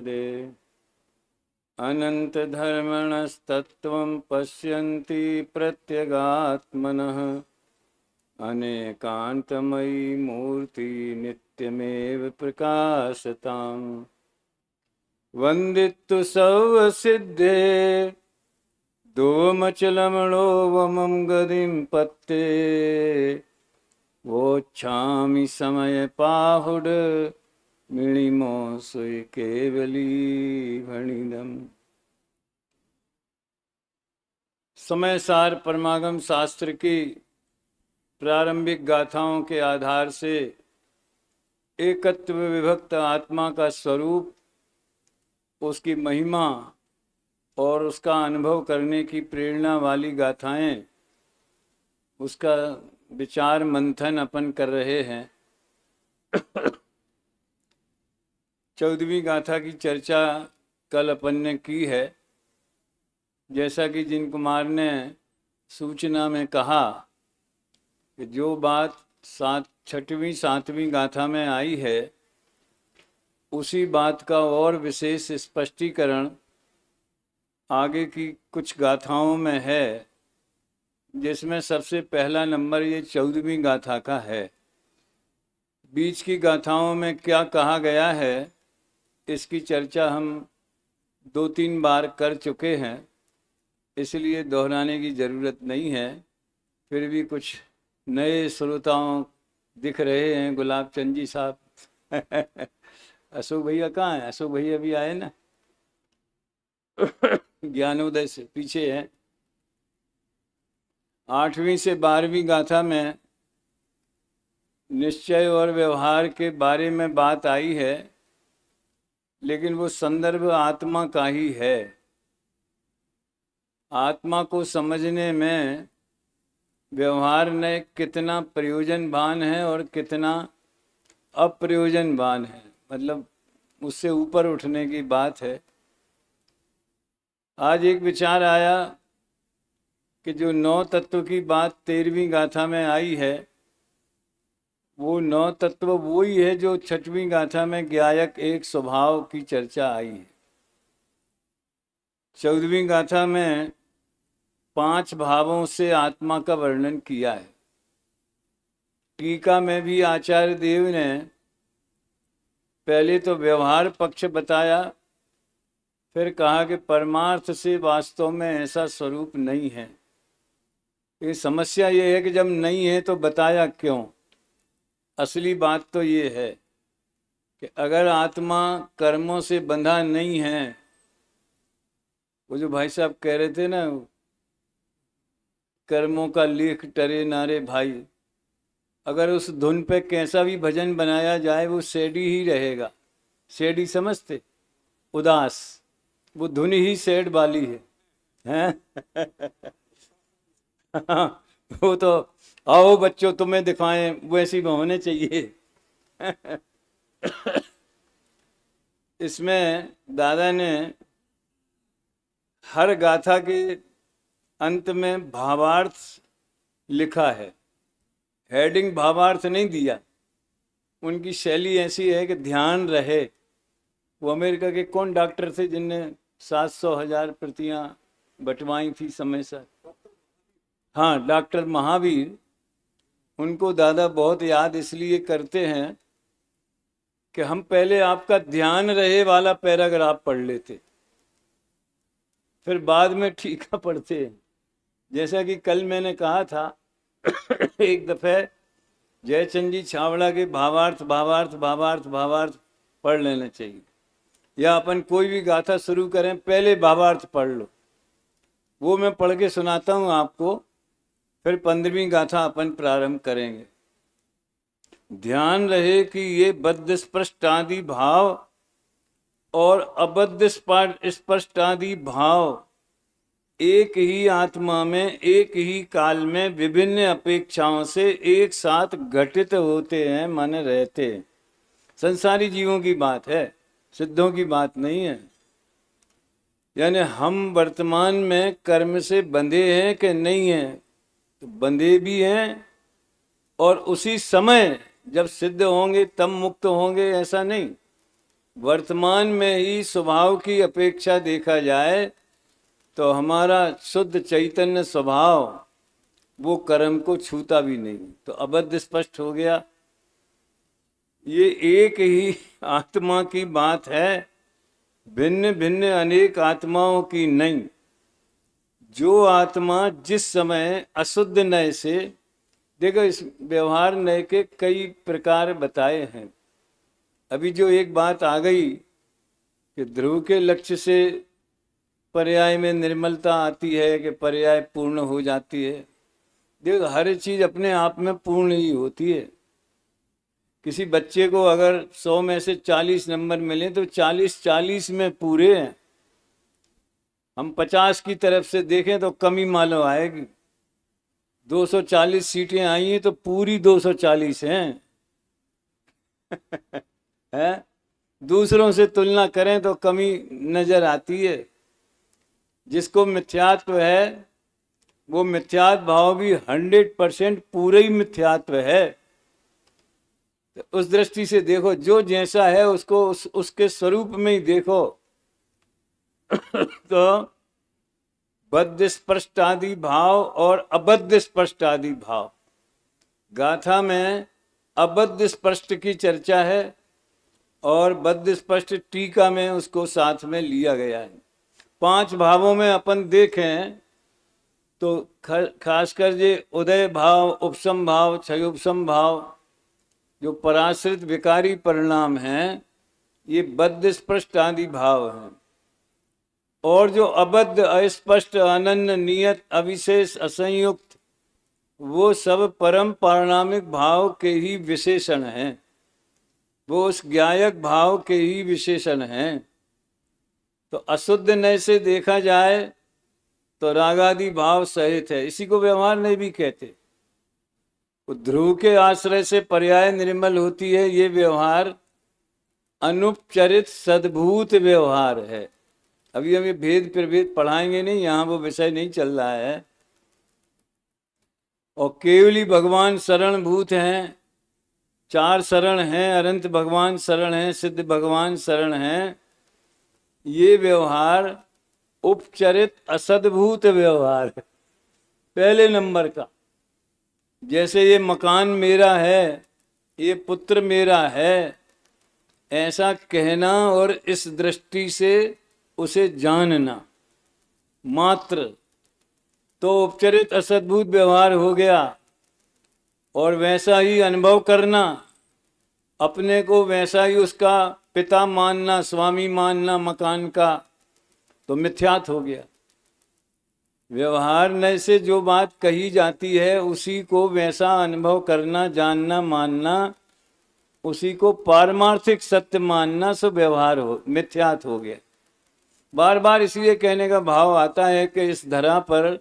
दे अनन्तधर्मणस्तत्त्वं पश्यन्ति प्रत्यगात्मनः अनेकान्तमयी मूर्ति नित्यमेव प्रकाशताम् वन्दितु सर्वसिद्धे दोमचलमणोवमं गतिं पत्ते वोच्छामि समयपाहुड मिणिमो सुई केवली भणिदम। समय सार परमागम शास्त्र की प्रारंभिक गाथाओं के आधार से एकत्व विभक्त आत्मा का स्वरूप, उसकी महिमा और उसका अनुभव करने की प्रेरणा वाली गाथाएं, उसका विचार मंथन अपन कर रहे हैं। 14वीं गाथा की चर्चा कल अपन ने की है। जैसा कि जिन कुमार ने सूचना में कहा कि जो बात 6वीं 7वीं गाथा में आई है, उसी बात का और विशेष स्पष्टीकरण आगे की कुछ गाथाओं में है, जिसमें सबसे पहला नंबर ये 14वीं गाथा का है। बीच की गाथाओं में क्या कहा गया है, इसकी चर्चा हम 2-3 बार कर चुके हैं, इसलिए दोहराने की ज़रूरत नहीं है। फिर भी कुछ नए श्रोताओं दिख रहे हैं। गुलाब चंद जी साहब अशोक भैया कहाँ हैं? अशोक भैया भी आए ना ज्ञानोदय से पीछे है। 8वीं से 12वीं गाथा में निश्चय और व्यवहार के बारे में बात आई है, लेकिन वो संदर्भ आत्मा का ही है। आत्मा को समझने में व्यवहार ने कितना प्रयोजनवान है और कितना अप्रयोजनवान है, मतलब उससे ऊपर उठने की बात है। आज एक विचार आया कि जो 9 तत्व की बात 13वीं गाथा में आई है, वो 9 तत्व वो ही है जो 6वीं गाथा में ज्ञायक एक स्वभाव की चर्चा आई है। 14वीं गाथा में 5 भावों से आत्मा का वर्णन किया है। टीका में भी आचार्य देव ने पहले तो व्यवहार पक्ष बताया, फिर कहा कि परमार्थ से वास्तव में ऐसा स्वरूप नहीं है। ये समस्या ये है कि जब नहीं है तो बताया क्यों। असली बात तो ये है कि अगर आत्मा कर्मों से बंधा नहीं है, वो जो भाई साहब कह रहे थे ना, कर्मों का लेख टरे नारे भाई, अगर उस धुन पे कैसा भी भजन बनाया जाए वो सैडी ही रहेगा। सैडी समझते? उदास, वो धुन ही सैड वाली है वो तो आओ बच्चों तुम्हें दिखाएं, वैसी होने चाहिए इसमें दादा ने हर गाथा के अंत में भावार्थ लिखा है। हेडिंग भावार्थ नहीं दिया। उनकी शैली ऐसी है कि ध्यान रहे। वो अमेरिका के कौन डॉक्टर थे जिनने 700,000 प्रतियां बंटवाई थी समय से? हाँ, डॉक्टर महावीर। उनको दादा बहुत याद इसलिए करते हैं कि हम पहले आपका ध्यान रहे वाला पैराग्राफ पढ़ लेते, फिर बाद में टीका पढ़ते हैं। जैसा कि कल मैंने कहा था एक दफे जयचंद जी छावड़ा के भावार्थ भावार्थ भावार्थ भावार्थ पढ़ लेना चाहिए, या अपन कोई भी गाथा शुरू करें पहले भावार्थ पढ़ लो। वो मैं पढ़ के सुनाता हूँ आपको, फिर 15वीं गाथा अपन प्रारंभ करेंगे। ध्यान रहे कि ये बद्ध स्पष्टादि भाव और अबद्ध स्पष्टादि भाव एक ही आत्मा में एक ही काल में विभिन्न अपेक्षाओं से एक साथ घटित होते हैं, माने रहते हैं। संसारी जीवों की बात है, सिद्धों की बात नहीं है। यानी हम वर्तमान में कर्म से बंधे हैं कि नहीं हैं? तो बंधे भी हैं, और उसी समय जब सिद्ध होंगे तब मुक्त होंगे, ऐसा नहीं। वर्तमान में ही स्वभाव की अपेक्षा देखा जाए तो हमारा शुद्ध चैतन्य स्वभाव वो कर्म को छूता भी नहीं, तो अबद्ध स्पष्ट हो गया। ये एक ही आत्मा की बात है, भिन्न भिन्न अनेक आत्माओं की नहीं। जो आत्मा जिस समय अशुद्ध नय से, देखो इस व्यवहार नय के कई प्रकार बताए हैं। अभी जो एक बात आ गई कि ध्रुव के लक्ष्य से पर्याय में निर्मलता आती है कि पर्याय पूर्ण हो जाती है। देखो हर चीज अपने आप में पूर्ण ही होती है। किसी बच्चे को अगर 100 में से 40 नंबर मिले तो 40 में पूरे हैं। हम 50 की तरफ से देखें तो कमी मालूम आएगी। 240 सीटें आई हैं तो पूरी 240 हैं। है? दूसरों से तुलना करें तो कमी नजर आती है। जिसको मिथ्यात्व है वो मिथ्यात्व भाव भी 100% पूरे ही मिथ्यात्व है। तो उस दृष्टि से देखो, जो जैसा है उसको उसके स्वरूप में ही देखो। तो बद्ध स्पष्टादि भाव और अबद्ध स्पष्टादि भाव, गाथा में अबद्ध स्पष्ट की चर्चा है और बद्ध स्पष्ट टीका में उसको साथ में लिया गया है। 5 भावों में अपन देखें तो खासकर ये उदय भाव, उपसम भाव, क्षयोपसम भाव जो पराश्रित विकारी परिणाम हैं, ये बद्ध स्पष्ट आदि भाव हैं। और जो अबद्ध, अस्पष्ट, अनन्य, नियत, अविशेष, असंयुक्त, वो सब परम पारणामिक भाव के ही विशेषण हैं। वो उस ज्ञायक भाव के ही विशेषण हैं। तो अशुद्ध नय से देखा जाए तो रागादि भाव सहित है। इसी को व्यवहार नहीं भी कहते। ध्रुव के आश्रय से पर्याय निर्मल होती है। ये व्यवहार अनुपचरित सद्भूत व्यवहार है। अभी हम ये भेद प्रभेद पढ़ाएंगे नहीं, यहाँ वो विषय नहीं चल रहा है। और केवली भगवान शरण भूत हैं। 4 शरण हैं, अनंत भगवान शरण हैं, सिद्ध भगवान शरण हैं। ये व्यवहार उपचरित असद्भूत व्यवहार है, पहले नंबर का। जैसे ये मकान मेरा है, ये पुत्र मेरा है, ऐसा कहना और इस दृष्टि से उसे जानना मात्र, तो उपचरित असद्भुत व्यवहार हो गया। और वैसा ही अनुभव करना, अपने को वैसा ही उसका पिता मानना, स्वामी मानना मकान का, तो मिथ्यात हो गया। व्यवहार नय से जो बात कही जाती है उसी को वैसा अनुभव करना, जानना, मानना, उसी को पारमार्थिक सत्य मानना, सो व्यवहार हो मिथ्यात हो गया। बार बार इसलिए कहने का भाव आता है कि इस धरा पर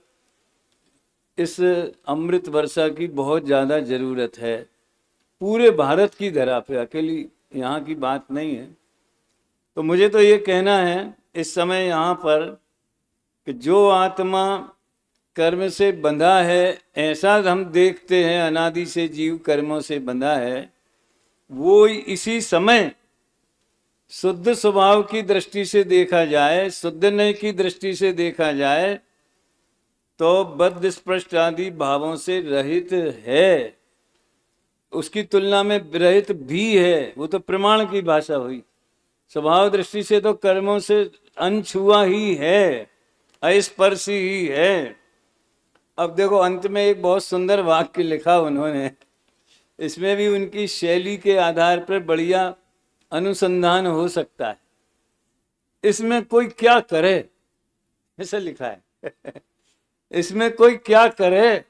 इस अमृत वर्षा की बहुत ज़्यादा ज़रूरत है। पूरे भारत की धरा पे, अकेली यहाँ की बात नहीं है। तो मुझे तो ये कहना है इस समय यहाँ पर कि जो आत्मा कर्म से बंधा है, ऐसा हम देखते हैं अनादि से जीव कर्मों से बंधा है, वो इसी समय शुद्ध स्वभाव की दृष्टि से देखा जाए, शुद्ध नय की दृष्टि से देखा जाए तो बद्ध स्पष्ट आदि भावों से रहित है। उसकी तुलना में रहित भी है। वो तो प्रमाण की भाषा हुई। स्वभाव दृष्टि से तो कर्मों से अनछुआ ही है, अस्पर्शी ही है। अब देखो अंत में एक बहुत सुंदर वाक्य लिखा उन्होंने, इसमें भी उनकी शैली के आधार पर बढ़िया अनुसंधान हो सकता है। इसमें कोई क्या करे, ऐसा लिखा है। इसमें कोई क्या करे,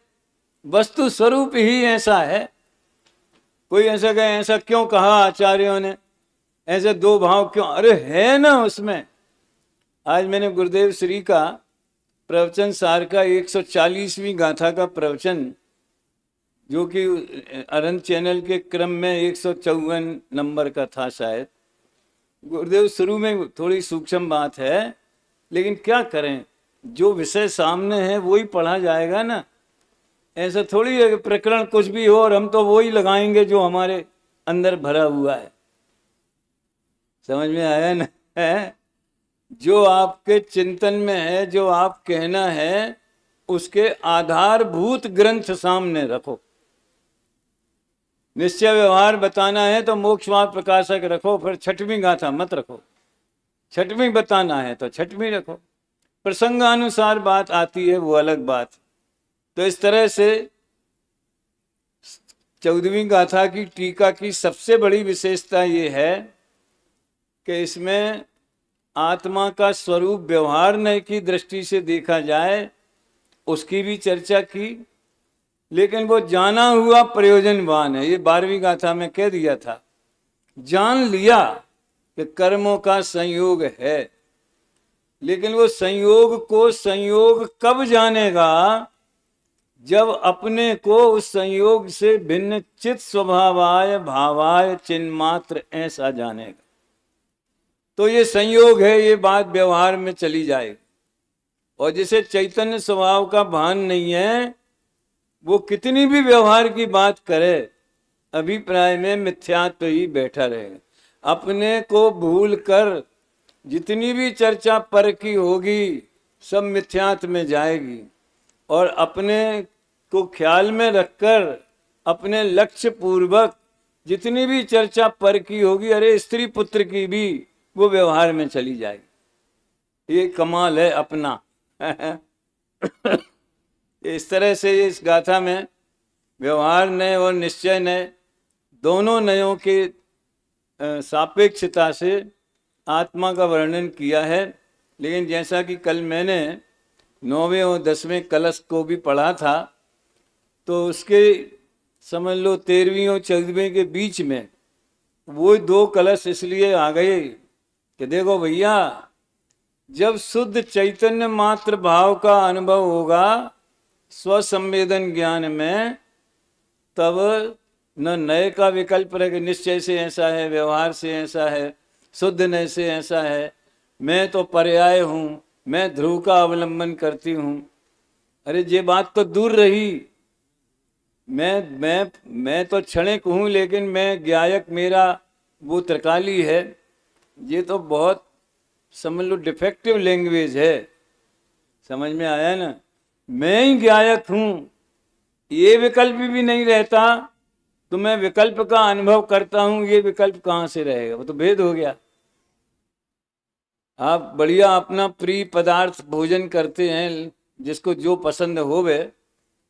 वस्तु स्वरूप ही ऐसा है। कोई ऐसा कहे ऐसा क्यों कहा आचार्यों ने, ऐसे 2 भाव क्यों, अरे है ना उसमें। आज मैंने गुरुदेव श्री का प्रवचन सार का 140वीं गाथा का प्रवचन, जो कि अरंत चैनल के क्रम में 154 नंबर का था शायद। गुरुदेव शुरू में थोड़ी सूक्ष्म बात है, लेकिन क्या करें, जो विषय सामने है वही पढ़ा जाएगा ना। ऐसा थोड़ी है कि प्रकरण कुछ भी हो और हम तो वही लगाएंगे जो हमारे अंदर भरा हुआ है। समझ में आया ना? है जो आपके चिंतन में है, जो आप कहना है, उसके आधारभूत ग्रंथ सामने रखो। निश्चय व्यवहार बताना है तो मोक्ष मार्ग प्रकाशक रखो, फिर छठवीं गाथा मत रखो। छठवीं बताना है तो छठवीं रखो। प्रसंगानुसार बात आती है, वो अलग बात। तो इस तरह से 14वीं गाथा की टीका की सबसे बड़ी विशेषता ये है कि इसमें आत्मा का स्वरूप व्यवहार की दृष्टि से देखा जाए, उसकी भी चर्चा की, लेकिन वो जाना हुआ प्रयोजनवान है। ये 12वीं गाथा में कह दिया था, जान लिया कि कर्मों का संयोग है, लेकिन वो संयोग को संयोग कब जानेगा? जब अपने को उस संयोग से भिन्न चित स्वभावाय भावाय चिन्मात्र ऐसा जानेगा, तो ये संयोग है, ये बात व्यवहार में चली जाएगी। और जिसे चैतन्य स्वभाव का भान नहीं है, वो कितनी भी व्यवहार की बात करे, अभिप्राय में मिथ्यात्व ही बैठा रहेगा। अपने को भूल कर जितनी भी चर्चा पर की होगी, सब मिथ्यात्व में जाएगी। और अपने को ख्याल में रखकर अपने लक्ष्य पूर्वक जितनी भी चर्चा पर की होगी, अरे स्त्री पुत्र की भी, वो व्यवहार में चली जाएगी। ये कमाल है अपना। इस तरह से इस गाथा में व्यवहार नय और निश्चय नय, दोनों नयों के सापेक्षता से आत्मा का वर्णन किया है। लेकिन जैसा कि कल मैंने 9वें और 10वें कलश को भी पढ़ा था, तो उसके समझ लो 13वीं और 14वीं के बीच में वो 2 कलश इसलिए आ गए कि देखो भैया, जब शुद्ध चैतन्य मात्र भाव का अनुभव होगा स्वसंवेदन ज्ञान में, तब न नए का विकल्प रहे कि निश्चय से ऐसा है, व्यवहार से ऐसा है, शुद्ध नय से ऐसा है, मैं तो पर्याय हूँ, मैं ध्रुव का अवलंबन करती हूँ। अरे ये बात तो दूर रही। मैं तो क्षणिक हूँ, लेकिन मैं ज्ञायक, मेरा वो त्रिकाली है। ये तो बहुत समझ लो डिफेक्टिव लैंग्वेज है। समझ में आया ना? मैं ही ज्ञायक हूँ, ये विकल्प भी नहीं रहता तो मैं विकल्प का अनुभव करता हूँ, ये विकल्प कहाँ से रहेगा? वो तो भेद हो गया। आप बढ़िया अपना प्रिय पदार्थ भोजन करते हैं, जिसको जो पसंद होवे,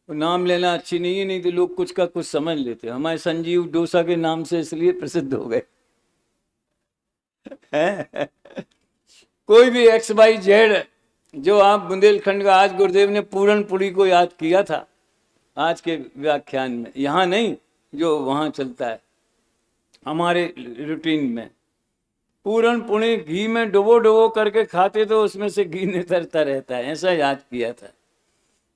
तो नाम लेना अच्छी नहीं है, नहीं तो लोग कुछ का कुछ समझ लेते। हमारे संजीव डोसा के नाम से इसलिए प्रसिद्ध हो गए। कोई भी XYZ, जो आप बुंदेलखंड का, आज गुरुदेव ने पूरन पुरी को याद किया था आज के व्याख्यान में, यहाँ नहीं, जो वहाँ चलता है हमारे रूटीन में। पूरन पुणी घी में डुबो डुबो करके खाते तो उसमें से घी निकलता रहता है, ऐसा याद किया था।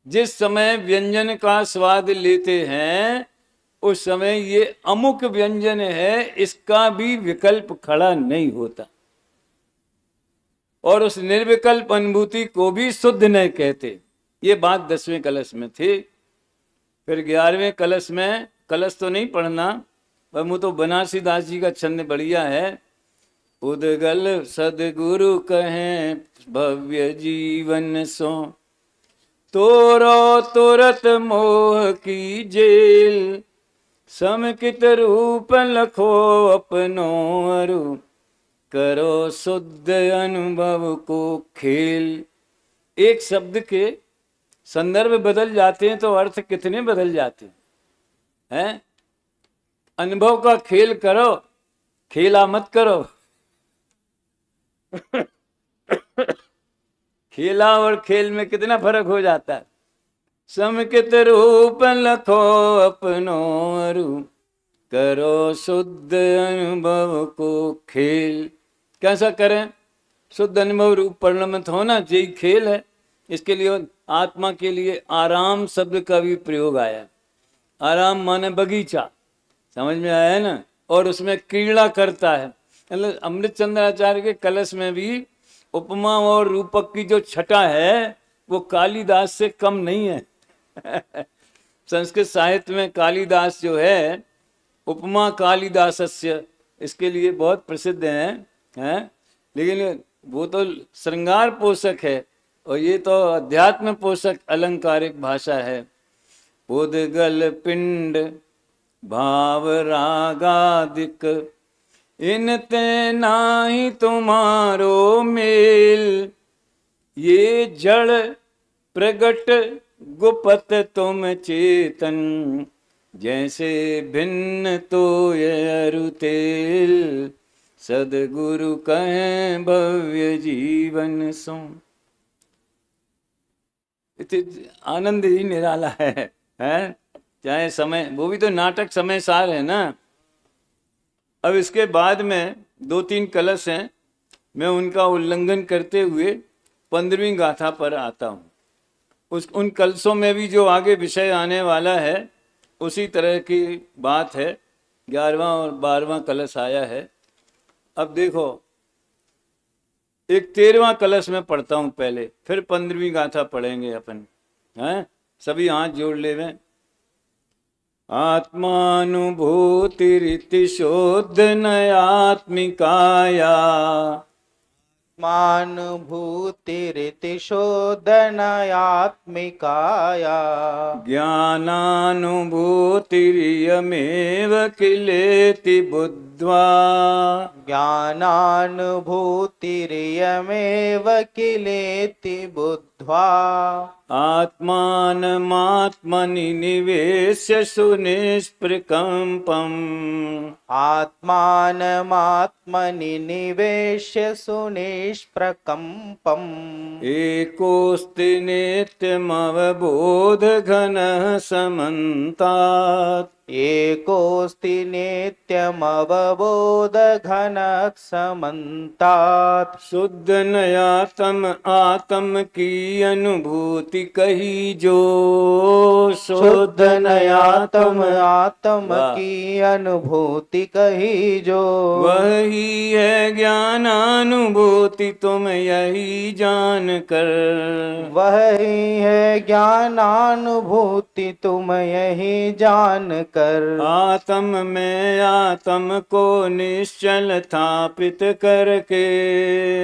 जिस समय व्यंजन का स्वाद लेते हैं, उस समय ये अमुक व्यंजन है, इसका भी विकल्प खड़ा नहीं होता। और उस निर्विकल्प अनुभूति को भी शुद्ध नहीं कहते। ये बात 10वें कलश में थी। फिर 11वें कलश में, कलश तो नहीं पढ़ना, पर मुँह तो बनारसी दास जी का छंद बढ़िया है। उदगल सदगुरु कहें भव्य जीवन सो, तोरो तुरत मोह की जेल, समकित रूप लखो अपनो अरु, करो शुद्ध अनुभव को खेल। एक शब्द के संदर्भ बदल जाते हैं तो अर्थ कितने बदल जाते हैं? अनुभव का खेल करो, खेला मत करो। खेला और खेल में कितना फर्क हो जाता है। समकित रूप लखो अपनो अरु, करो शुद्ध अनुभव को खेल। कैसा करें? शुद्ध अनुभव रूप परिणमित होना, यही खेल है। इसके लिए आत्मा के लिए आराम शब्द का भी प्रयोग आया। आराम माने बगीचा, समझ में आया ना? और उसमें क्रीड़ा करता है। अमृतचंद्राचार्य के कलश में भी उपमा और रूपक की जो छटा है, वो कालिदास से कम नहीं है। संस्कृत साहित्य में कालिदास जो है, उपमा कालिदासस्य, इसके लिए बहुत प्रसिद्ध हैं। है, लेकिन वो तो श्रृंगार पोषक है और ये तो अध्यात्म पोषक अलंकारिक भाषा है। उदगल पिंड भाव रागादिक, इनते नाही तुम्हारो मेल, ये जड़ प्रगट गुपत तुम चेतन, जैसे भिन्न तो अरु तेल, सदगुरु कहें भव्य जीवन सो। आनंद ही निराला है, चाहे समय, वो भी तो नाटक समय सार है ना। अब इसके बाद में 2-3 कलश हैं, मैं उनका उल्लंघन करते हुए 15वीं गाथा पर आता हूँ। उन कलशों में भी जो आगे विषय आने वाला है उसी तरह की बात है। 11वां और 12वां कलश आया है। अब देखो, एक 13वां कलश में पढ़ता हूँ पहले, फिर 15वीं गाथा पढ़ेंगे अपन, हैं? सभी हाथ जोड़ ले में। आत्मानुभूतिरिति शोधनयात्मिकाया, मानुभूतिरिति शोधनयात्मिकाया, ज्ञानानुभूतिरियमेव किलेति बुद्ध्वा, ज्ञानानुभूतिरियमेव किलेति बुद्ध्वा, आत्मानमात्मनि निवेश्य सुनिष्प्रकम्पम्, आत्मानमात्मनि निवेश्य सुनिष्प्रकम्पम्, एकोऽस्ति नित्यमवबोध घनः समन्तात्, एकोऽस्ति नित्यमवबोध घनः समन्तात्, शुद्ध नयातम आत्म की अनुभूति कही जो, शुद्ध नयातम आत्म वाह। की अनुभूति कही जो, वही है ज्ञानानुभूति तुम यही जान कर, वही है ज्ञानानुभूति तुम यही जान कर, आत्म में आत्म को निश्चल स्थापित करके,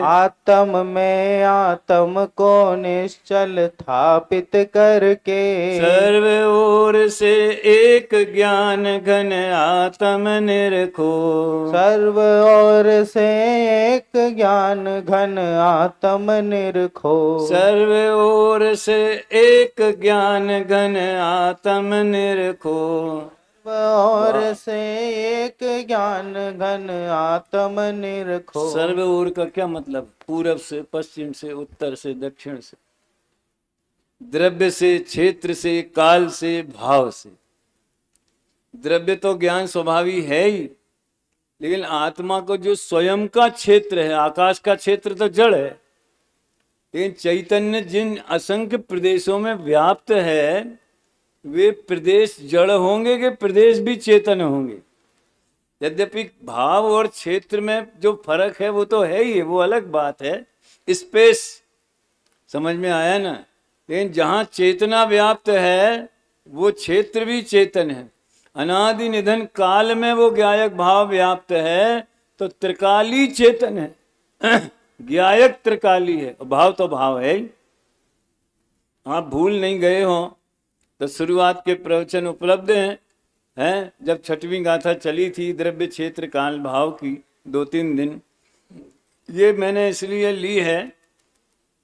आत्म में आत्म को निश्चल स्थापित करके, सर्व ओर से एक ज्ञान घन आत्म निरखो, सर्व ओर से एक ज्ञान घन आत्म निरखो, सर्व ओर से एक ज्ञान घन आत्म निरखो, और से एक ज्ञान घन आत्म निरखो। सर्व ओर का क्या मतलब? पूरब से, पश्चिम से, उत्तर से, दक्षिण से, द्रव्य से, क्षेत्र से, काल से, भाव से। द्रव्य तो ज्ञान स्वभावी है ही, लेकिन आत्मा को जो स्वयं का क्षेत्र है, आकाश का क्षेत्र तो जड़ है, लेकिन चैतन्य जिन असंख्य प्रदेशों में व्याप्त है, वे प्रदेश जड़ होंगे कि प्रदेश भी चेतन होंगे। यद्यपि भाव और क्षेत्र में जो फर्क है वो तो है ही, वो अलग बात है, स्पेस, समझ में आया ना। लेकिन जहाँ चेतना व्याप्त है वो क्षेत्र भी चेतन है। अनादि निधन काल में वो ज्ञायक भाव व्याप्त है तो त्रिकाली चेतन है। ज्ञायक त्रिकाली है, भाव तो भाव है ही। आप भूल नहीं गए हो तो शुरुआत के प्रवचन उपलब्ध हैं, जब 6वीं गाथा चली थी द्रव्य क्षेत्र काल भाव की 2-3 दिन। ये मैंने इसलिए ली है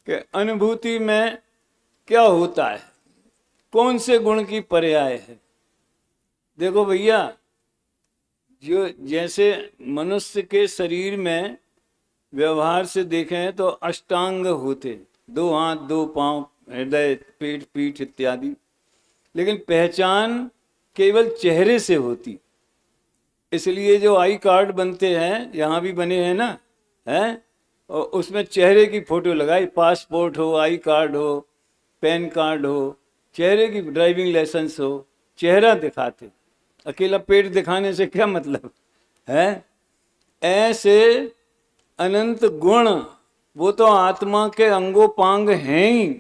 कि अनुभूति में क्या होता है, कौन से गुण की पर्याय है। देखो भैया, जो जैसे मनुष्य के शरीर में व्यवहार से देखें तो अष्टांग होते, 2 हाथ 2 पांव, हृदय, पेट, पीठ इत्यादि, लेकिन पहचान केवल चेहरे से होती। इसलिए जो आई कार्ड बनते हैं, यहाँ भी बने हैं ना, हैं, और उसमें चेहरे की फोटो लगाई, पासपोर्ट हो, आई कार्ड हो, पैन कार्ड हो, चेहरे की, ड्राइविंग लाइसेंस हो, चेहरा दिखाते। अकेला पेट दिखाने से क्या मतलब है। ऐसे अनंत गुण वो तो आत्मा के अंगोपांग हैं ही।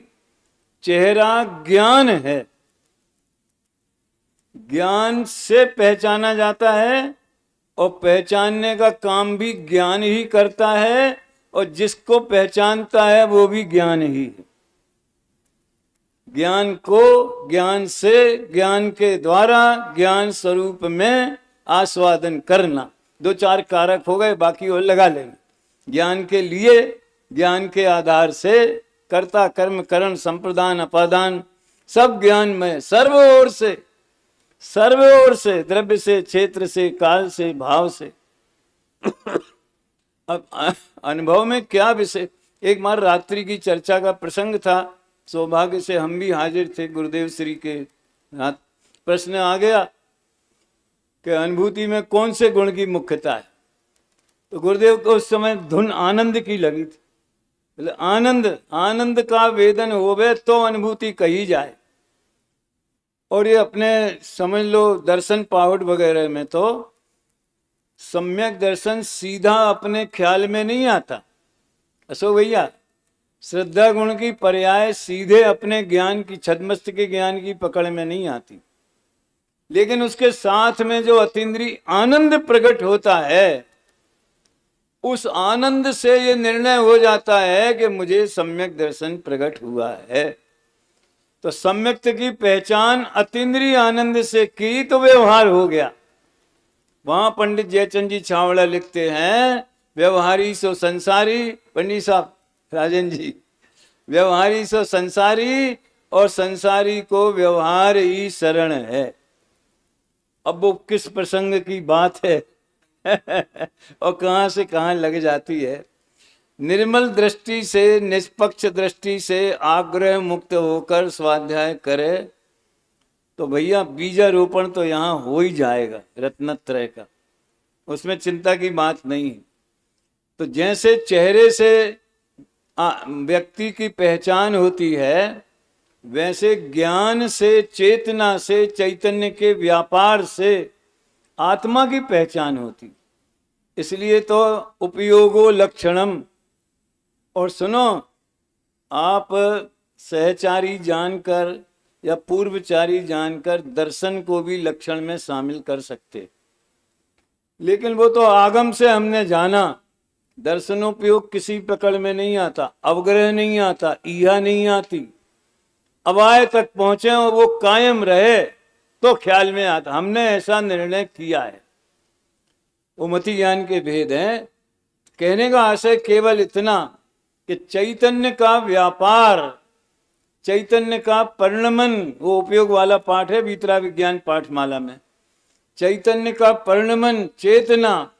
चेहरा ज्ञान है, ज्ञान से पहचाना जाता है और पहचानने का काम भी ज्ञान ही करता है, और जिसको पहचानता है वो भी ज्ञान ही है। ज्ञान को ज्ञान से, ज्ञान के द्वारा ज्ञान स्वरूप में आस्वादन करना, दो चार कारक हो गए, बाकी और लगा लेंगे। ज्ञान के लिए, ज्ञान के आधार से कर्ता कर्म करण संप्रदान अपादान सब ज्ञान में, सर्व ओर से, सर्व ओर से, द्रव्य से, क्षेत्र से, काल से, भाव से। अब अनुभव में क्या विषय, एक बार रात्रि की चर्चा का प्रसंग था, सौभाग्य से हम भी हाजिर थे गुरुदेव श्री के। प्रश्न आ गया कि अनुभूति में कौन से गुण की मुख्यता है। तो गुरुदेव को उस समय धुन आनंद की लगी थी। बोले आनंद, आनंद का वेदन होवे तो अनुभूति कही जाए। और ये अपने समझ लो दर्शन पावट वगैरह में तो सम्यक दर्शन सीधा अपने ख्याल में नहीं आता। अशोक भैया, श्रद्धा गुण की पर्याय सीधे अपने ज्ञान की, छद्मस्त के ज्ञान की पकड़ में नहीं आती, लेकिन उसके साथ में जो अतीन्द्रिय आनंद प्रकट होता है, उस आनंद से ये निर्णय हो जाता है कि मुझे सम्यक दर्शन प्रकट हुआ है। तो सम्यक्त की पहचान अतीन्द्रिय आनंद से की तो व्यवहार हो गया। वहां पंडित जयचंद जी छावड़ा लिखते हैं, व्यवहारी सो संसारी, पंडित साहब राजन जी, व्यवहारी सो संसारी और संसारी को व्यवहार ही शरण है। अब वो किस प्रसंग की बात है और कहां से कहां लग जाती है। निर्मल दृष्टि से, निष्पक्ष दृष्टि से आग्रह मुक्त होकर स्वाध्याय करे तो भैया बीजारोपण तो यहाँ हो ही जाएगा रत्नत्रय का, उसमें चिंता की बात नहीं है। तो जैसे चेहरे से व्यक्ति की पहचान होती है, वैसे ज्ञान से, चेतना से, चैतन्य के व्यापार से आत्मा की पहचान होती। इसलिए तो उपयोगो लक्षणम। और सुनो, आप सहचारी जानकर या पूर्वचारी जानकर दर्शन को भी लक्षण में शामिल कर सकते, लेकिन वो तो आगम से हमने जाना। दर्शनोपयोग किसी पकड़ में नहीं आता, अवग्रह नहीं आता, ईहा नहीं आती। अवाय तक पहुंचे और वो कायम रहे तो ख्याल में आता। हमने ऐसा निर्णय किया है। वो मति ज्ञान के भेद हैं। कहने का आशय केवल इतना कि चैतन्य का व्यापार, चैतन्य का परिणमन, वो उपयोग वाला पाठ है भीतरा विज्ञान पाठमाला में। चैतन्य का परिणमन, चेतना,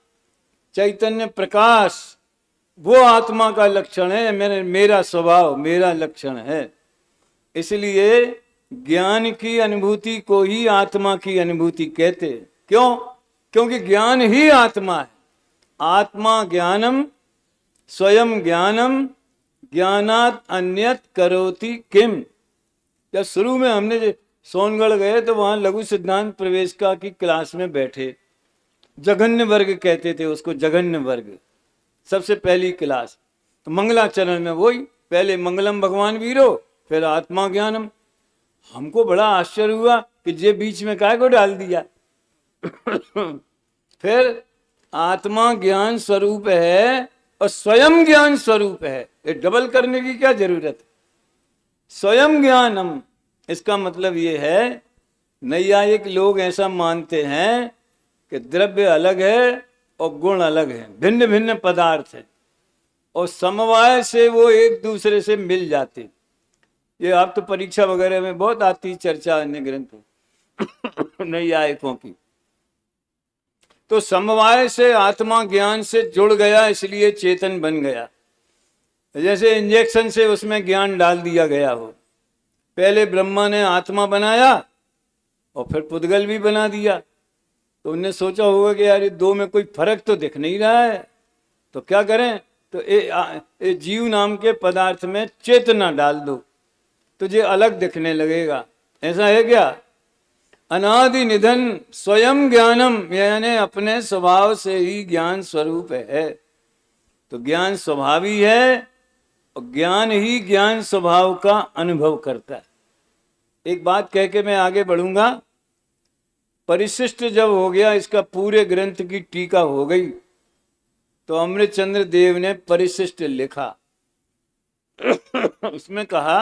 चैतन्य प्रकाश, वो आत्मा का लक्षण है। मेरा स्वभाव, मेरा लक्षण है। इसलिए ज्ञान की अनुभूति को ही आत्मा की अनुभूति कहते। क्यों? क्योंकि ज्ञान ही आत्मा है। आत्मा ज्ञानम स्वयं ज्ञानम ज्ञानात अन्यत करोति किम। जब शुरू में हमने सोनगढ़ गए तो वहां लघु सिद्धांत प्रवेशिका की क्लास में बैठे। जघन्य वर्ग कहते थे उसको, जघन्य वर्ग, सबसे पहली क्लास। तो मंगलाचरण में वही, पहले मंगलम भगवान वीरो, फिर आत्मा ज्ञानम। हमको बड़ा आश्चर्य हुआ कि ये बीच में काय को डाल दिया। फिर आत्मा ज्ञान स्वरूप है और स्वयं ज्ञान स्वरूप है। ये डबल करने की क्या जरूरत है? स्वयं ज्ञानम, इसका मतलब ये है, नैयायिक लोग ऐसा मानते हैं कि द्रव्य अलग है और गुण अलग है, भिन्न भिन्न पदार्थ है, और समवाय से वो एक दूसरे से मिल जाते। ये आप तो परीक्षा वगैरह में बहुत आती चर्चा अन्य ग्रंथों नैयायिकों की। तो समवाय से आत्मा ज्ञान से जुड़ गया, इसलिए चेतन बन गया। जैसे इंजेक्शन से उसमें ज्ञान डाल दिया गया हो। पहले ब्रह्मा ने आत्मा बनाया और फिर पुद्गल भी बना दिया। तो उन्हें सोचा होगा कि यार ये दो में कोई फर्क तो दिख नहीं रहा है, तो क्या करें? तो ए जीव नाम के पदार्थ में चेतना डाल दो, तुझे अलग दिखने लगेगा। ऐसा है क्या? अनादि निधन स्वयं ज्ञानम, यानी अपने स्वभाव से ही ज्ञान स्वरूप है। तो ज्ञान स्वभावी है और ज्ञान ही ज्ञान स्वभाव का अनुभव करता है। एक बात कह के मैं आगे बढ़ूंगा। परिशिष्ट जब हो गया, इसका पूरे ग्रंथ की टीका हो गई, तो अमृतचंद्र देव ने परिशिष्ट लिखा। उसमें कहा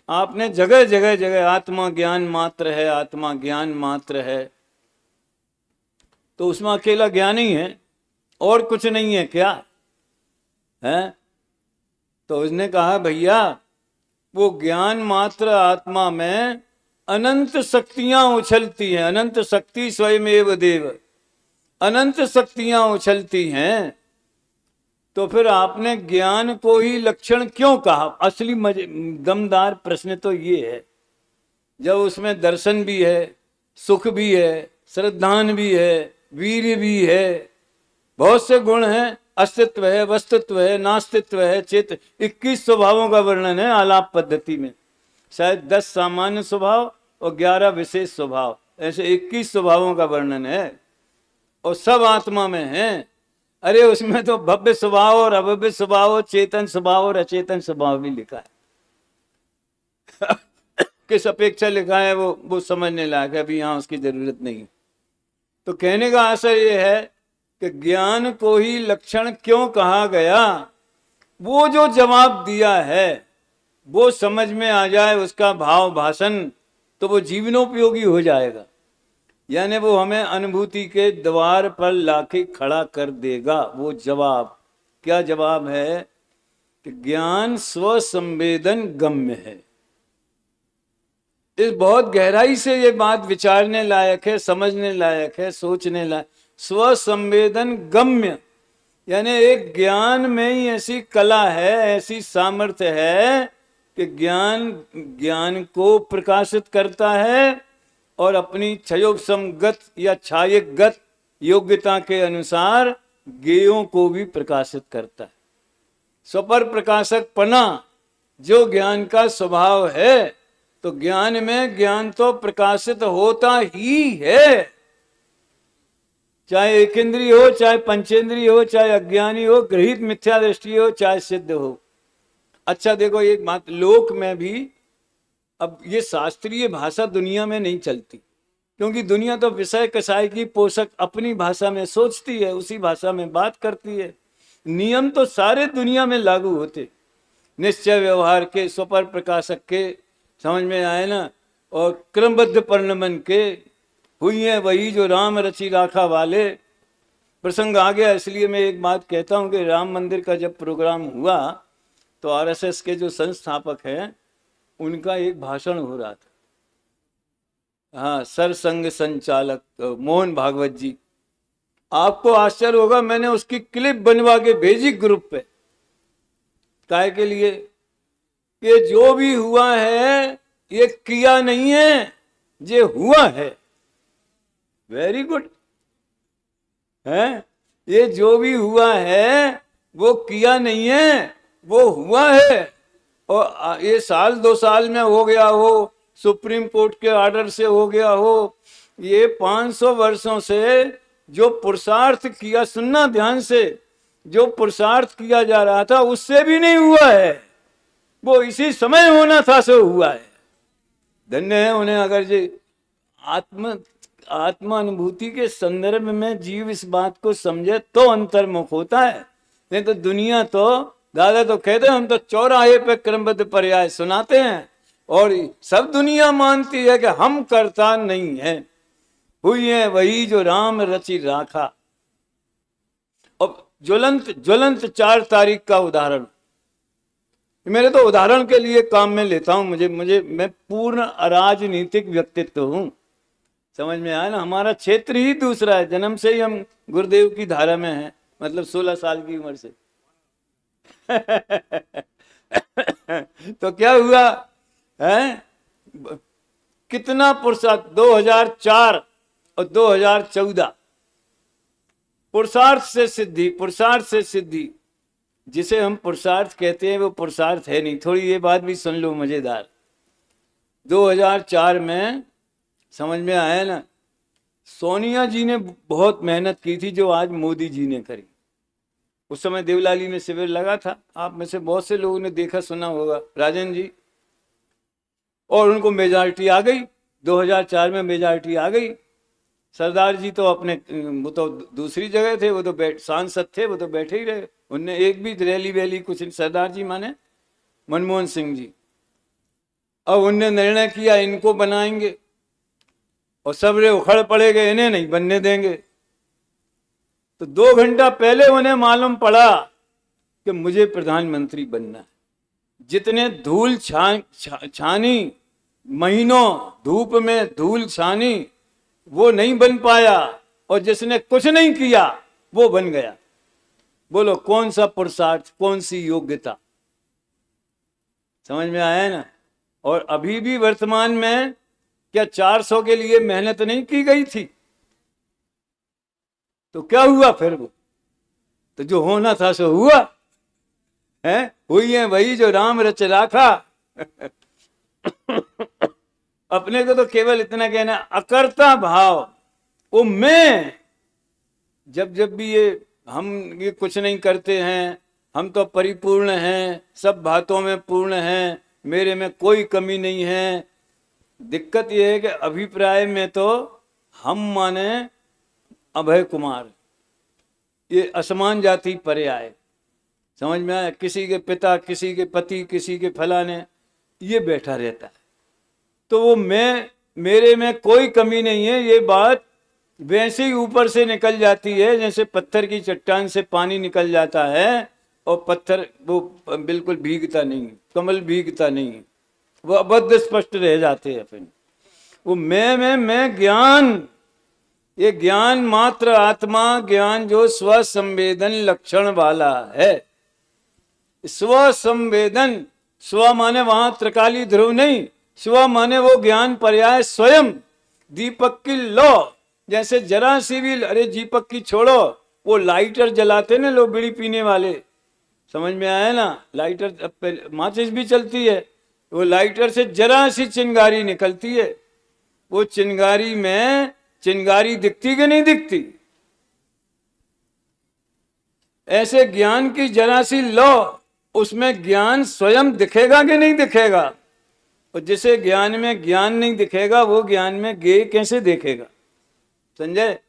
आपने जगह जगह जगह आत्मा ज्ञान मात्र है, आत्मा ज्ञान मात्र है, तो उसमें अकेला ज्ञान ही है और कुछ नहीं है क्या है? तो उसने कहा भैया वो ज्ञान मात्र आत्मा में अनंत शक्तियां उछलती हैं, अनंत शक्ति स्वयमेव देव, अनंत शक्तियां उछलती हैं, तो फिर आपने ज्ञान को ही लक्षण क्यों कहा? असली दमदार प्रश्न तो ये है, जब उसमें दर्शन भी है, सुख भी है, श्रद्धान भी है, वीर्य भी है, बहुत से गुण हैं, अस्तित्व है, वस्तुत्व है, नास्तित्व है, चेत 21 स्वभावों का वर्णन है आलाप पद्धति में। शायद 10 सामान्य स्वभाव और 11 विशेष स्वभाव, ऐसे 21 स्वभावों का वर्णन है और सब आत्मा में है। अरे उसमें तो भव्य स्वभाव और अभव्य स्वभाव, चेतन स्वभाव और अचेतन स्वभाव भी लिखा है। किस अपेक्षा लिखा है वो समझने लायक है, अभी यहाँ उसकी जरूरत नहीं। तो कहने का आशय ये है कि ज्ञान को ही लक्षण क्यों कहा गया, वो जो जवाब दिया है वो समझ में आ जाए, उसका भाव भाषण, तो वो जीवनोपयोगी हो जाएगा, यानी वो हमें अनुभूति के द्वार पर लाके खड़ा कर देगा। वो जवाब क्या जवाब है कि ज्ञान स्वसंवेदन गम्य है। इस बहुत गहराई से ये बात विचारने लायक है, समझने लायक है, सोचने लायक। स्वसंवेदन गम्य यानी एक ज्ञान में ही ऐसी कला है, ऐसी सामर्थ्य है कि ज्ञान को प्रकाशित करता है और अपनी क्षयोपसमगत या छायकगत योग्यता के अनुसार ज्ञेयों को भी प्रकाशित करता है। स्वपर प्रकाशक पना जो ज्ञान का स्वभाव है, तो ज्ञान में ज्ञान तो प्रकाशित होता ही है, चाहे एक इंद्रिय हो, चाहे पंचेंद्रिय हो, चाहे अज्ञानी हो, गृहित मिथ्या दृष्टि हो, चाहे सिद्ध हो। अच्छा देखो एक बात, लोक में भी अब ये शास्त्रीय भाषा दुनिया में नहीं चलती, क्योंकि दुनिया तो विषय कसाय की पोषक अपनी भाषा में सोचती है, उसी भाषा में बात करती है। नियम तो सारे दुनिया में लागू होते, निश्चय व्यवहार के, स्वपर प्रकाशक के, समझ में आए ना, और क्रमबद्ध परिणमन के, हुई है वही जो राम रचि राखा वाले। प्रसंग आ गया इसलिए मैं एक बात कहता हूँ कि राम मंदिर का जब प्रोग्राम हुआ तो आरएसएस के जो संस्थापक हैं उनका एक भाषण हो रहा था। हाँ, सरसंघ संचालक मोहन भागवत जी, आपको आश्चर्य होगा, मैंने उसकी क्लिप बनवा के भेजी ग्रुप पे। काहे के लिए? ये जो भी हुआ है ये किया नहीं है, ये हुआ है। वेरी गुड है। ये जो भी हुआ है वो किया नहीं है, वो हुआ है। और ये साल 2 साल में हो गया हो, सुप्रीम कोर्ट के ऑर्डर से हो गया हो, ये 500 वर्षों से जो पुरुषार्थ किया, सुनना ध्यान से, जो पुरुषार्थ किया जा रहा था उससे भी नहीं हुआ है, वो इसी समय होना था सो हुआ है। धन्य है उन्हें अगर जी आत्मा अनुभूति के संदर्भ में जीव इस बात को समझे तो अंतर्मुख होता है। नहीं तो दुनिया तो, दादा तो कहते हैं, हम तो चौराहे पे क्रमबद्ध पर्याय सुनाते हैं और सब दुनिया मानती है कि हम करता नहीं है, हुई है वही जो राम रचि राखा। और ज्वलंत 4 तारीख का उदाहरण मेरे तो उदाहरण के लिए काम में लेता हूं। मैं पूर्ण अराजनीतिक व्यक्तित्व हूं, समझ में आया ना। हमारा क्षेत्र ही दूसरा है, जन्म से ही हम गुरुदेव की धारा में हैं, मतलब 16 साल की उम्र से। तो क्या हुआ है, कितना पुरुषार्थ, 2004 और 2014 पुरुषार्थ से सिद्धि। जिसे हम पुरुषार्थ कहते हैं वो पुरुषार्थ है नहीं। थोड़ी ये बात भी सुन लो मजेदार। 2004 में समझ में आया ना, सोनिया जी ने बहुत मेहनत की थी जो आज मोदी जी ने करी। उस समय देवलाली में शिविर लगा था, आप में से बहुत से लोगों ने देखा सुना होगा, राजन जी। और उनको मेजॉरिटी आ गई, 2004 में मेजॉरिटी आ गई सरदार जी तो अपने, वो तो दूसरी जगह थे, वो तो सांसद थे, वो तो बैठे ही रहे, उनने एक भी रैली वैली कुछ नहीं। सरदार जी माने मनमोहन सिंह जी। अब उनने निर्णय किया इनको बनाएंगे, और सब रे उखड़ पड़े गए, इन्हें नहीं बनने देंगे। तो 2 घंटा पहले उन्हें मालूम पड़ा कि मुझे प्रधानमंत्री बनना है। जितने धूल छानी, महीनों धूप में धूल छानी, वो नहीं बन पाया, और जिसने कुछ नहीं किया वो बन गया। बोलो कौन सा पुरुषार्थ, कौन सी योग्यता। समझ में आया ना। और अभी भी वर्तमान में क्या 400 के लिए मेहनत नहीं की गई थी? तो क्या हुआ फिर? वो तो जो होना था सो हुआ है। हुई है वही जो राम रच राखा। अपने को तो केवल इतना कहना, अकर्ता भाव, वो मैं, जब जब भी हम ये कुछ नहीं करते हैं, हम तो परिपूर्ण हैं, सब बातों में पूर्ण हैं, मेरे में कोई कमी नहीं है। दिक्कत ये है कि अभिप्राय में तो हम माने अभय कुमार, ये असमान जाति पर्याय, समझ में आया? किसी के पिता, किसी के पति, किसी के फलाने, ये बैठा रहता है। तो वो मैं, मेरे में कोई कमी नहीं है, ये बात वैसे ही ऊपर से निकल जाती है जैसे पत्थर की चट्टान से पानी निकल जाता है, और पत्थर वो बिल्कुल भीगता नहीं, कमल भीगता नहीं, वो अबद्ध स्पष्ट रह जाते हैं। फिर वो मैं ज्ञान, ये ज्ञान मात्र आत्मा ज्ञान जो स्वसंवेदन लक्षण वाला है। स्वसंवेदन, स्व माने वहां त्रिकाली ध्रुव नहीं, स्व माने वो ज्ञान पर्याय स्वयं। दीपक की लो, जैसे जरा सी भी, अरे दीपक की छोड़ो, वो लाइटर जलाते ना लोग बीड़ी पीने वाले, समझ में आया ना? लाइटर, माचिस भी चलती है, वो लाइटर से जरा सी चिंगारी निकलती है, वो चिंगारी में चिंगारी दिखती कि नहीं दिखती? ऐसे ज्ञान की जरा सी लो, उसमें ज्ञान स्वयं दिखेगा कि नहीं दिखेगा? और जिसे ज्ञान में ज्ञान नहीं दिखेगा वो ज्ञान में ज्ञेय कैसे देखेगा? संजय,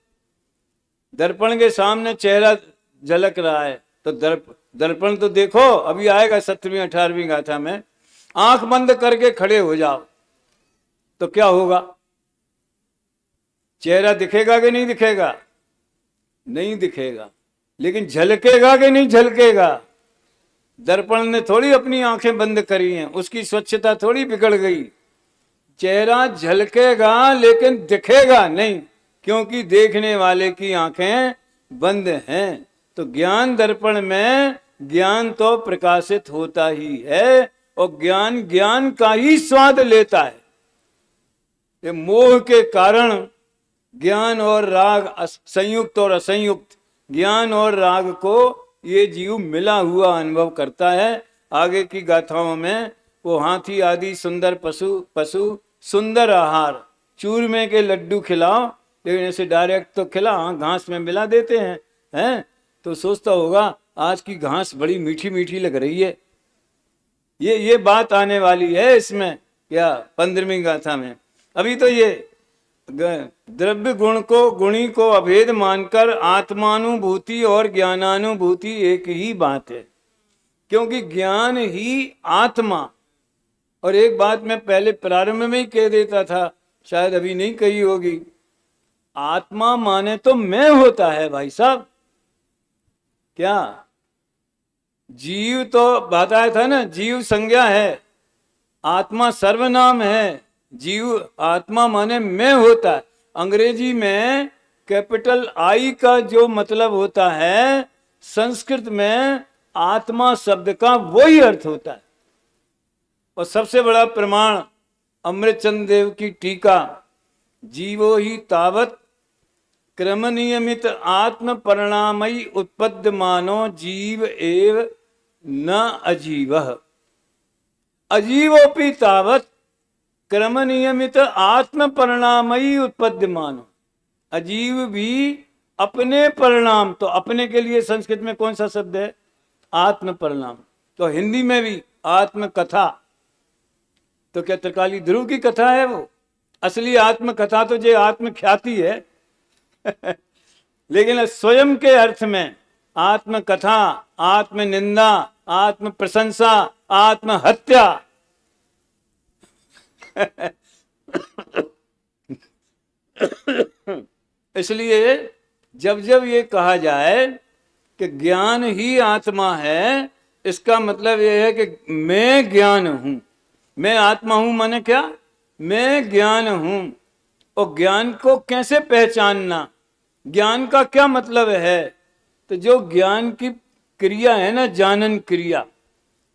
दर्पण के सामने चेहरा झलक रहा है, तो दर्पण तो देखो, अभी आएगा 17वीं 18वीं गाथा में। आंख बंद करके खड़े हो जाओ तो क्या होगा? चेहरा दिखेगा कि नहीं दिखेगा? नहीं दिखेगा, लेकिन झलकेगा कि नहीं झलकेगा? दर्पण ने थोड़ी अपनी आंखें बंद करी हैं, उसकी स्वच्छता थोड़ी बिगड़ गई। चेहरा झलकेगा लेकिन दिखेगा नहीं, क्योंकि देखने वाले की आंखें बंद हैं। तो ज्ञान दर्पण में ज्ञान तो प्रकाशित होता ही है, और ज्ञान ज्ञान का ही स्वाद लेता है। ये मोह के कारण ज्ञान और राग, संयुक्त और असंयुक्त, ज्ञान और राग को ये जीव मिला हुआ अनुभव करता है। आगे की गाथाओं में वो हाथी आदि सुंदर पशु सुंदर आहार, चूरमे के लड्डू खिलाओ, लेकिन ऐसे डायरेक्ट तो खिला, घास में मिला देते हैं तो सोचता होगा आज की घास बड़ी मीठी मीठी लग रही है। ये बात आने वाली है इसमें, क्या 15वीं गाथा में। अभी तो ये द्रव्य गुण को, गुणी को अभेद मानकर आत्मानुभूति और ज्ञानानुभूति एक ही बात है, क्योंकि ज्ञान ही आत्मा। और एक बात मैं पहले प्रारंभ में ही कह देता था, शायद अभी नहीं कही होगी, आत्मा माने तो मैं होता है भाई साहब। क्या जीव तो बताया था ना, जीव संज्ञा है, आत्मा सर्वनाम है। जीव आत्मा माने मैं होता है। अंग्रेजी में कैपिटल आई का जो मतलब होता है, संस्कृत में आत्मा शब्द का वही अर्थ होता है। और सबसे बड़ा प्रमाण अमृतचंद देव की टीका, जीवो ही तावत क्रम नियमित आत्म परिणामयी उत्पद्यमानो जीव एव न अजीव, अजीवोपि तावत क्रम नियमित आत्म परिणामयी उत्पद्यमानो। अजीव भी अपने परिणाम, तो अपने के लिए संस्कृत में कौन सा शब्द है? आत्म परिणाम। तो हिंदी में भी आत्म कथा, तो क्या त्रिकाली ध्रुव की कथा है वो? असली आत्म कथा तो जो आत्म ख्याति है, लेकिन स्वयं के अर्थ में आत्मकथा, आत्मनिंदा, आत्म प्रशंसा, आत्महत्या इसलिए जब जब ये कहा जाए कि ज्ञान ही आत्मा है, इसका मतलब ये है कि मैं ज्ञान हूं। मैं आत्मा हूं माने क्या? मैं ज्ञान हूं। और ज्ञान को कैसे पहचानना, ज्ञान का क्या मतलब है? तो जो ज्ञान की क्रिया है ना, जानन क्रिया।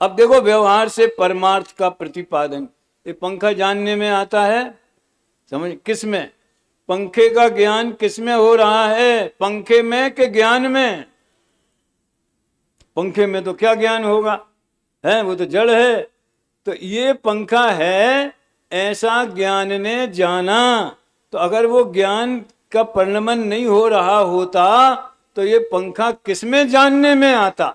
अब देखो, व्यवहार से परमार्थ का प्रतिपादन, ये पंखा जानने में आता है, समझ? किस में? पंखे का ज्ञान किस में हो रहा है? पंखे में कि ज्ञान में? पंखे में तो क्या ज्ञान होगा, है वो तो जड़ है। तो ये पंखा है, ऐसा ज्ञान ने जाना। तो अगर वो ज्ञान का परिणमन नहीं हो रहा होता तो ये पंखा किसमें जानने में आता?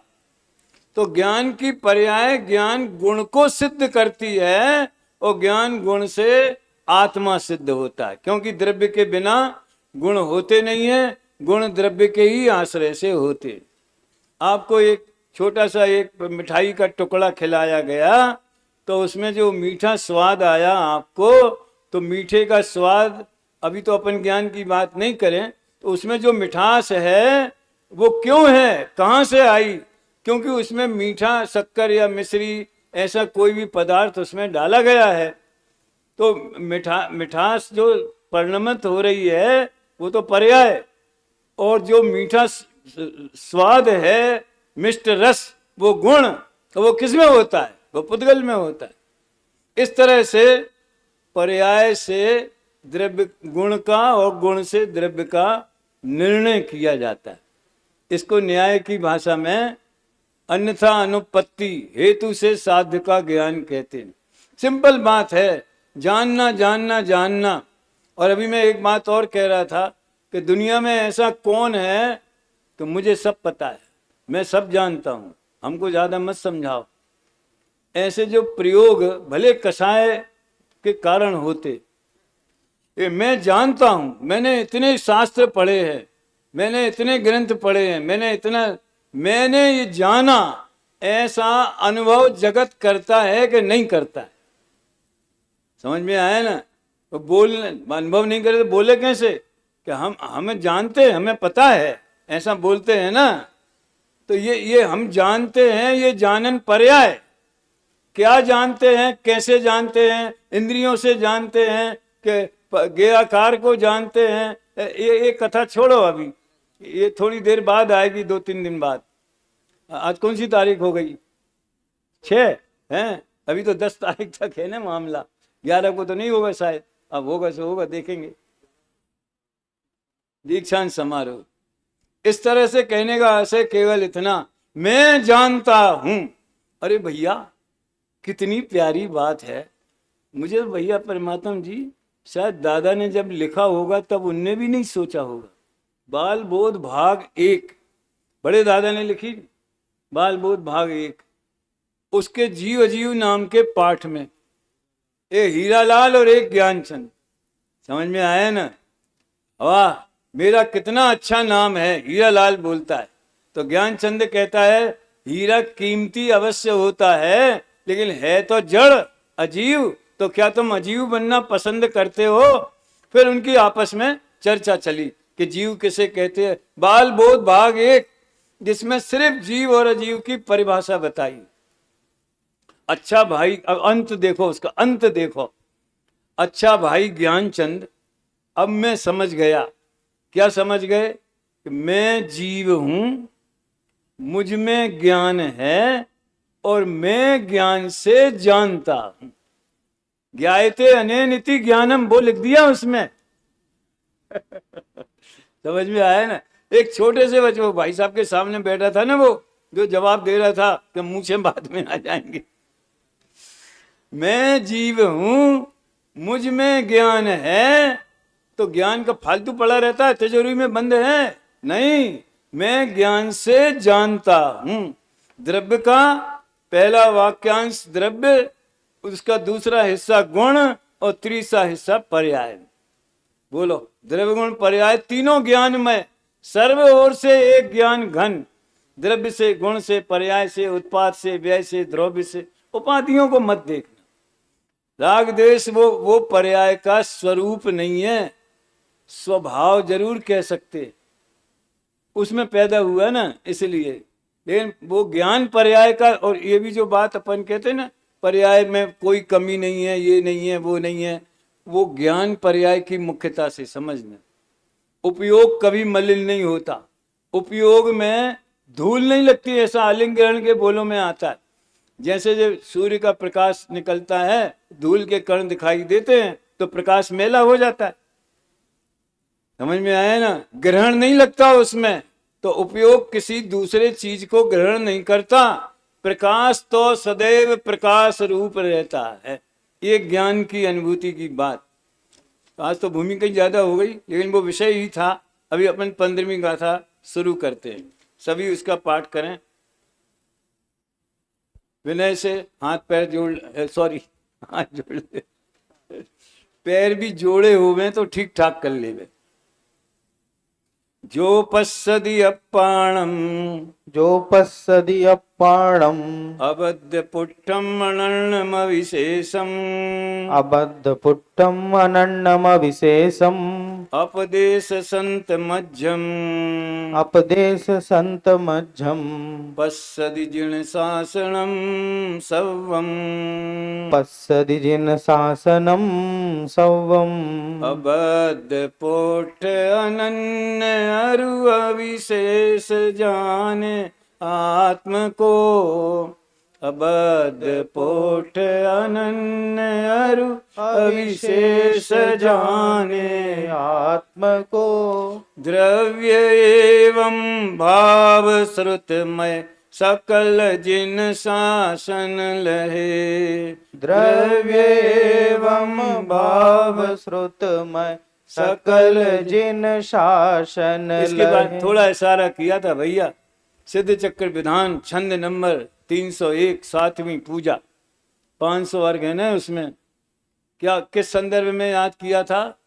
तो ज्ञान की पर्याय ज्ञान गुण को सिद्ध करती है, और ज्ञान गुण से आत्मा सिद्ध होता है, क्योंकि द्रव्य के बिना गुण होते नहीं है, गुण द्रव्य के ही आश्रय से होते। आपको एक छोटा सा एक मिठाई का टुकड़ा खिलाया गया, तो उसमें जो मीठा स्वाद आया आपको, तो मीठे का स्वाद, अभी तो अपन ज्ञान की बात नहीं करें, तो उसमें जो मिठास है वो क्यों है, कहाँ से आई? क्योंकि उसमें मीठा, शक्कर या मिश्री ऐसा कोई भी पदार्थ उसमें डाला गया है। तो मिठास जो परिणमित हो रही है वो तो पर्याय, और जो मीठा स्वाद है, मिष्ट रस, वो गुण, तो वो किस में होता है? वो पुद्गल में होता है। इस तरह से पर्याय से द्रव्य गुण का और गुण से द्रव्य का निर्णय किया जाता है। इसको न्याय की भाषा में अन्यथा अनुपत्ति, हेतु से साध्य का ज्ञान कहते हैं। सिंपल बात है, जानना जानना जानना। और अभी मैं एक बात और कह रहा था कि दुनिया में ऐसा कौन है कि मुझे सब पता है, मैं सब जानता हूं, हमको ज्यादा मत समझाओ। ऐसे जो प्रयोग भले कषाय के कारण होते, ये मैं जानता हूं, मैंने इतने शास्त्र पढ़े हैं, मैंने इतने ग्रंथ पढ़े हैं, मैंने ये जाना, ऐसा अनुभव जगत करता है कि नहीं करता है? समझ में आया ना? तो अनुभव नहीं करे तो बोले कैसे कि हमें जानते हैं, हमें पता है, ऐसा बोलते हैं ना। तो ये हम जानते हैं, ये जानन पर्याय। क्या जानते हैं, कैसे जानते हैं? इंद्रियों से जानते हैं कि ज्ञेयाकार को जानते हैं। ये कथा छोड़ो, अभी ये थोड़ी देर बाद आएगी, 2-3 दिन बाद। आज कौन सी तारीख हो गई? 6 हैं, अभी तो 10 तारीख तक है ना मामला। 11 को तो नहीं होगा शायद, अब होगा सो होगा, देखेंगे। दीक्षांत समारोह। इस तरह से कहने का आशय केवल इतना, मैं जानता हूं। अरे भैया, कितनी प्यारी बात है। मुझे भैया परमात्मा जी, शायद दादा ने जब लिखा होगा तब उनने भी नहीं सोचा होगा। बाल बोध भाग 1 बड़े दादा ने लिखी, बाल बोध भाग 1, उसके जीव अजीव नाम के पाठ में एक हीरालाल और एक ज्ञानचंद। समझ में आया ना? वाह, मेरा कितना अच्छा नाम है, हीरालाल बोलता है। तो ज्ञानचंद कहता है, हीरा कीमती अवश्य होता है, लेकिन है तो जड़, अजीव। तो क्या तुम अजीव बनना पसंद करते हो? फिर उनकी आपस में चर्चा चली कि जीव किसे कहते हैं। बाल बोध भाग 1, जिसमें सिर्फ जीव और अजीव की परिभाषा बताई। अच्छा भाई, अब अंत देखो, उसका अंत देखो। अच्छा भाई ज्ञानचंद, अब मैं समझ गया। क्या समझ गए? कि मैं जीव हूं, मुझ में ज्ञान है, और मैं ज्ञान से जानता हूं। ज्ञायते अनेन इति ज्ञानम, वो लिख दिया उसमें। समझ में आया ना? एक छोटे से बच्चे, वो भाई साहब के सामने बैठा था ना, वो जो जवाब दे रहा था कि मुंह से बाद में आ जाएंगे। मैं जीव हूं, मुझ में ज्ञान है, तो ज्ञान का फालतू पड़ा रहता है, तिजोरी में बंद है? नहीं, मैं ज्ञान से जानता हूं। द्रव्य का पहला वाक्यांश द्रव्य, उसका दूसरा हिस्सा गुण, और तीसरा हिस्सा पर्याय। बोलो, द्रव्य गुण पर्याय तीनों ज्ञान में, सर्व ओर से एक ज्ञान घन, द्रव्य से, गुण से, पर्याय से, उत्पाद से, व्यय से, द्रव्य से। उपाधियों को मत देखना। राग द्वेष वो पर्याय का स्वरूप नहीं है, स्वभाव जरूर कह सकते, उसमें पैदा हुआ ना, इसलिए। लेकिन वो ज्ञान पर्याय का, और ये भी जो बात अपन कहते हैं ना, पर्याय में कोई कमी नहीं है, ये नहीं है, वो नहीं है, वो ज्ञान पर्याय की मुख्यता से समझना। उपयोग कभी मलिन नहीं होता, उपयोग में धूल नहीं लगती, ऐसा आलिंग ग्रहण के बोलों में आता है। जैसे जब सूर्य का प्रकाश निकलता है, धूल के कण दिखाई देते हैं, तो प्रकाश मेला हो जाता है। समझ में आया ना? ग्रहण नहीं लगता उसमें, तो उपयोग किसी दूसरे चीज को ग्रहण नहीं करता। प्रकाश तो सदैव प्रकाश रूप रहता है। ये ज्ञान की अनुभूति की बात। आज तो भूमि कहीं ज्यादा हो गई, लेकिन वो विषय ही था। अभी अपन 15वीं गाथा शुरू करते हैं, सभी उसका पाठ करें। विनय से हाथ पैर जोड़, सॉरी हाथ जोड़ ले, पैर भी जोड़े हुए तो ठीक ठाक कर ले। जो पश्यति अपाणम, जो पश्यति अपाणम, अबद्ध पुट्टम अनन्नम विशेषम, अबद्ध पुट्टम अनन्नम विशेषम, अपदेश संत मध्यम, अपदेश संत मध्यम, पश्यति जिन शासनम सवम, पश्यति जिन शासनम सवम, अबद्ध पुट्ट अनन्य अरु अविशेष जाने आत्म को, अबद्ध पोठ अनन्य अरु अविशेष जाने आत्म को, द्रव्य एवं भाव श्रुतमय सकल जिन शासन लहे, द्रव्य एवं भाव श्रुतमय सकल जिन शासन इसके बाद लहे। थोड़ा इशारा किया था भैया, सिद्ध चक्र विधान छंद नंबर 301 सातवीं पूजा, 500 वर्ग है ना उसमें। क्या किस संदर्भ में याद किया था?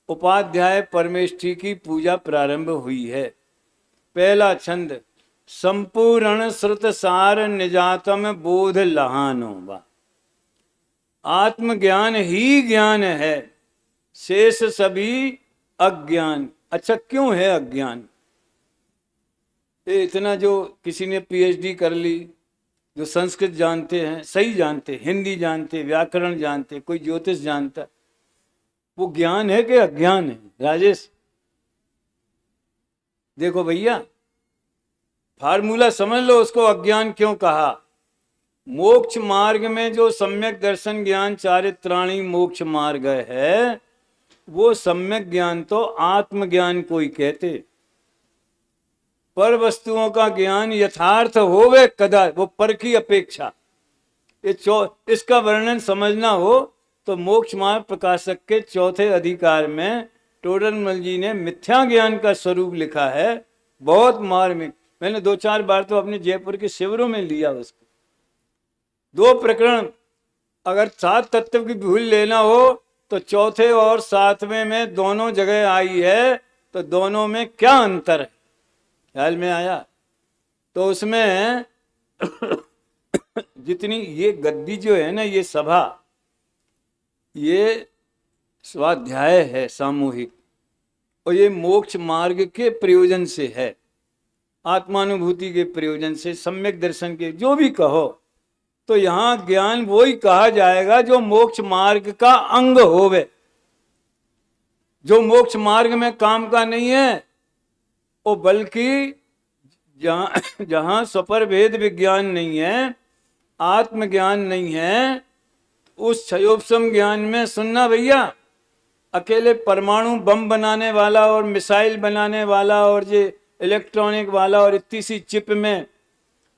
उपाध्याय परमेष्ठी की पूजा प्रारंभ हुई है। पहला छंद, संपूर्ण श्रुत सार निजातम बोध लहानो बा। आत्मज्ञान ही ज्ञान है, शेष सभी अज्ञान। अच्छा, क्यों है अज्ञान? ये इतना जो किसी ने पीएचडी कर ली, जो संस्कृत जानते हैं, सही जानते, हिंदी जानते, व्याकरण जानते, कोई ज्योतिष जानता, वो ज्ञान है कि अज्ञान है? राजेश देखो भैया, फार्मूला समझ लो उसको अज्ञान क्यों कहा। मोक्ष मार्ग में जो सम्यक दर्शन ज्ञान चारित्राणी मोक्ष मार्ग है, वो सम्यक ज्ञान तो आत्मज्ञान को ही कहते। पर वस्तुओं का ज्ञान यथार्थ होवे कदा, वो पर की अपेक्षा। इसका वर्णन समझना हो तो मोक्ष मार्ग प्रकाशक के चौथे अधिकार में टोडरमल जी ने मिथ्या ज्ञान का स्वरूप लिखा है, बहुत मार्मिक। मैंने 2-4 बार तो अपने जयपुर के शिविरों में लिया उसको। 2 प्रकरण, अगर 7 तत्व की भूल लेना हो तो चौथे और 7वें में दोनों जगह आई है, तो दोनों में क्या अंतर है, ख्याल में आया? तो उसमें जितनी ये गद्दी जो है ना, ये सभा, ये स्वाध्याय है सामूहिक, और ये मोक्ष मार्ग के प्रयोजन से है, आत्मानुभूति के प्रयोजन से, सम्यक दर्शन के, जो भी कहो। तो यहाँ ज्ञान वो ही कहा जाएगा जो मोक्ष मार्ग का अंग होवे। जो मोक्ष मार्ग में काम का नहीं है, वो बल्कि जहां स्वपर भेद विज्ञान नहीं है, आत्मज्ञान नहीं है, उस क्षयोपम ज्ञान में सुनना भैया, अकेले परमाणु बम बनाने वाला और मिसाइल बनाने वाला और ये इलेक्ट्रॉनिक वाला और इतनी सी चिप में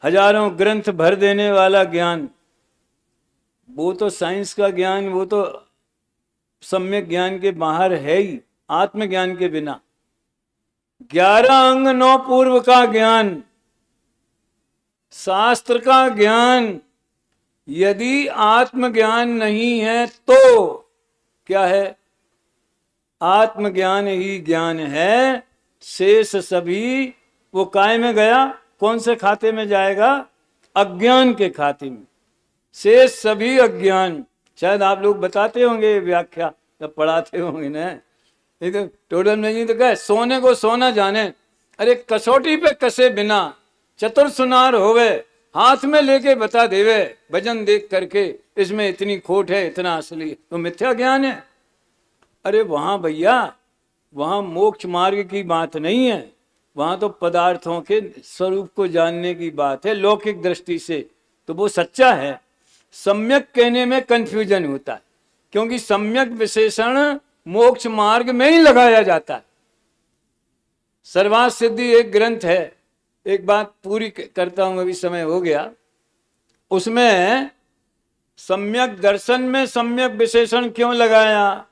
हजारों ग्रंथ भर देने वाला ज्ञान, वो तो साइंस का ज्ञान, वो तो सम्यक ज्ञान के बाहर है ही, आत्मज्ञान के बिना। 11 अंग 9 पूर्व का ज्ञान, शास्त्र का ज्ञान, यदि आत्मज्ञान नहीं है तो क्या है? आत्मज्ञान ही ज्ञान है, शेष सभी वो काय में गया, कौन से खाते में जाएगा? अज्ञान के खाते में। शेष सभी अज्ञान, शायद आप लोग बताते होंगे व्याख्या जब पढ़ाते होंगे ना, ये तो टोडल में तो कहे सोने को सोना जाने, अरे कसौटी पे कसे बिना चतुर सुनार होवे, हाथ में लेके बता देवे वजन देख करके इसमें इतनी खोट है इतना असली, तो मिथ्या ज्ञान है। अरे वहां भैया, वहां मोक्ष मार्ग की बात नहीं है, वहां तो पदार्थों के स्वरूप को जानने की बात है लौकिक दृष्टि से, तो वो सच्चा है। सम्यक कहने में कंफ्यूजन होता है, क्योंकि सम्यक विशेषण मोक्ष मार्ग में ही लगाया जाता है। सर्वार्थ सिद्धि एक ग्रंथ है, एक बात पूरी करता हूं, अभी समय हो गया। उसमें सम्यक दर्शन में सम्यक विशेषण क्यों लगाया?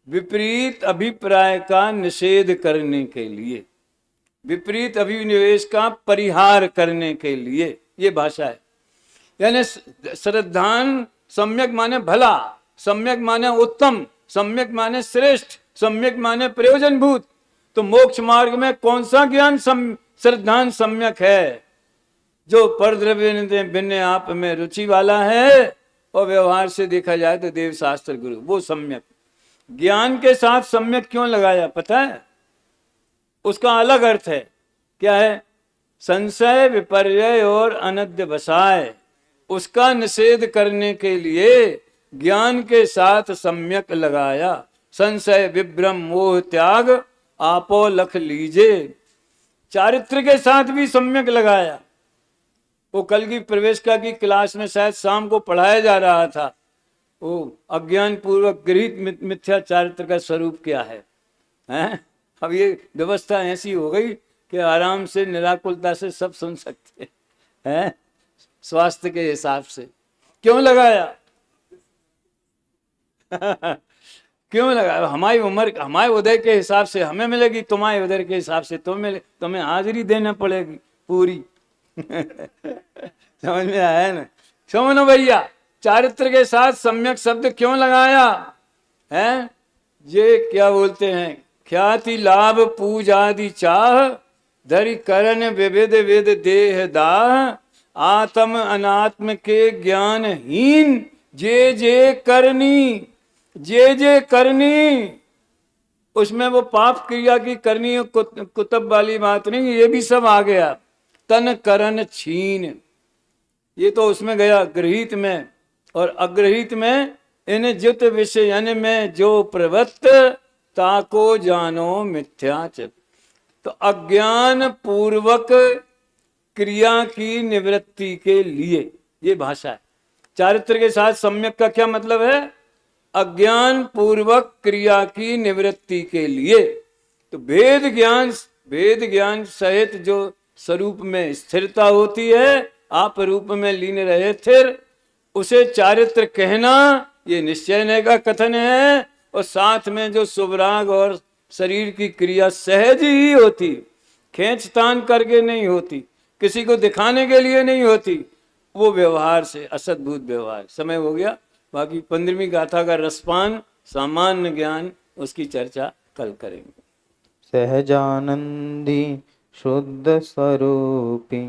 विपरीत अभिप्राय का निषेध करने के लिए, विपरीत अभिनिवेश का परिहार करने के लिए ये भाषा है। यानी श्रद्धान सम्यक माने भला, सम्यक माने उत्तम, सम्यक माने श्रेष्ठ, सम्यक माने प्रयोजनभूत। तो मोक्ष मार्ग में कौन सा ज्ञान श्रद्धान सम्यक है? जो परद्रव्य भिन्न आप में रुचि वाला है और व्यवहार से देखा जाए तो देव शास्त्र गुरु, वो सम्यक। ज्ञान के साथ सम्यक क्यों लगाया पता है? उसका अलग अर्थ है। क्या है? संशय विपर्यय और अनध्यवसाय, उसका निषेध करने के लिए ज्ञान के साथ सम्यक लगाया। संशय विभ्रम मोह त्याग आपो लख लीजे, चारित्र के साथ भी सम्यक लगाया। वो कल की प्रवेशिका की क्लास में शायद शाम को पढ़ाया जा रहा था, वो अज्ञान पूर्वक गृहीत मिथ्या चारित्र का स्वरूप क्या है, हैं? अब ये व्यवस्था ऐसी हो गई कि आराम से निराकुलता से सब सुन सकते हैं, स्वास्थ्य के हिसाब से। क्यों लगाया? क्यों लगाया? हमारी उम्र, हमारे उदय के हिसाब से हमें मिलेगी, तुम्हारे उदय के हिसाब से तुम्हें हाजिरी देना पड़ेगी पूरी। समझ में आया ना? समझो भैया, चारित्र के साथ सम्यक शब्द क्यों लगाया है? ये क्या बोलते हैं, ख्याति लाभ पूजादि चाह, धरि करण विविध विध देह दाह, आत्म अनात्म के ज्ञानहीन जे जे करनी, जे जे करनी। उसमें वो पाप क्रिया की करनी कुतब वाली बात नहीं, ये भी सब आ गया। तन करण छीन, ये तो उसमें गया गृहीत में, और अग्रहित में इन जित विषय यानी में जो प्रवृत्त ताको जानो मिथ्याच। तो अज्ञान पूर्वक क्रिया की निवृत्ति के लिए ये भाषा है। चारित्र के साथ सम्यक का क्या मतलब है? अज्ञान पूर्वक क्रिया की निवृत्ति के लिए। तो वेद ज्ञान सहित जो स्वरूप में स्थिरता होती है, आप रूप में लीन रहे स्थिर, उसे चारित्र कहना ये निश्चय का कथन है। और साथ में जो शुभराग और शरीर की क्रिया सहज ही होती, खींचतान करके नहीं होती, किसी को दिखाने के लिए नहीं होती, वो व्यवहार से असद्भुत व्यवहार। समय हो गया, बाकी 15वीं गाथा का रसपान सामान्य ज्ञान उसकी चर्चा कल करेंगे। सहजानंदी शुद्ध स्वरूपी